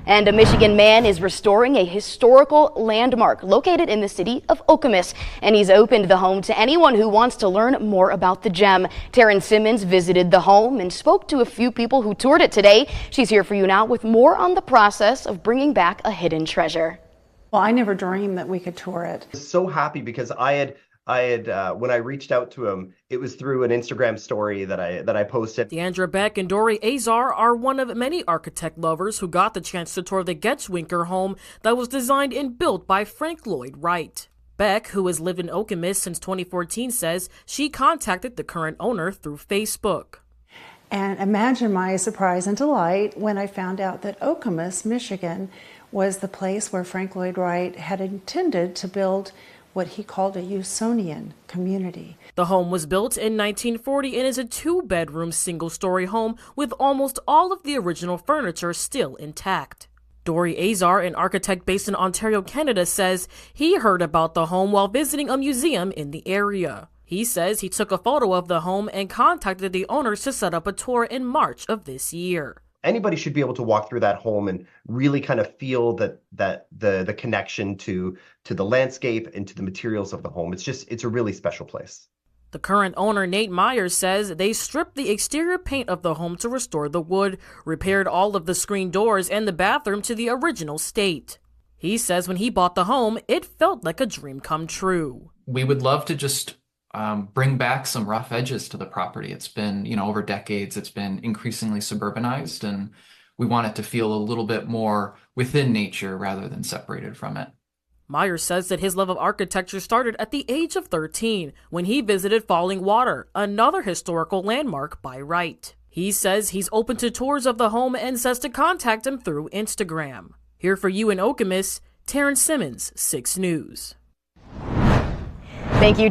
And a Michigan man is restoring a historical landmark located in the city of Okemos, and he's opened the home to anyone who wants to learn more about the gem. Taryn Simmons visited the home and spoke to a few people who toured it today. She's here for you now with more on the process of bringing back a hidden treasure. Well, I never dreamed that we could tour it. I was so happy because I had when I reached out to him, it was through an Instagram story that I posted. Deandra Beck and Dory Azar are one of many architect lovers who got the chance to tour the Goetsch-Winckler Home that was designed and built by Frank Lloyd Wright. Beck, who has lived in Okemos since 2014, says she contacted the current owner through Facebook. And imagine my surprise and delight when I found out that Okemos, Michigan, was the place where Frank Lloyd Wright had intended to build what he called a Usonian community. The home was built in 1940 and is a two-bedroom, single-story home with almost all of the original furniture still intact. Dory Azar, an architect based in Ontario, Canada, says he heard about the home while visiting a museum in the area. He says he took a photo of the home and contacted the owners to set up a tour in March of this year. Anybody should be able to walk through that home and really kind of feel that the connection to the landscape and to the materials of the home. It's a really special place. The current owner, Nate Myers, says they stripped the exterior paint of the home to restore the wood, repaired all of the screen doors and the bathroom to the original state. He says when he bought the home, it felt like a dream come true. We would love to just bring back some rough edges to the property. It's been, over decades, it's been increasingly suburbanized, and we want it to feel a little bit more within nature rather than separated from it. Myers says that his love of architecture started at the age of 13 when he visited Falling Water, another historical landmark by Wright. He says he's open to tours of the home and says to contact him through Instagram. Here for you in Okemos, Taryn Simmons, 6 News. Thank you.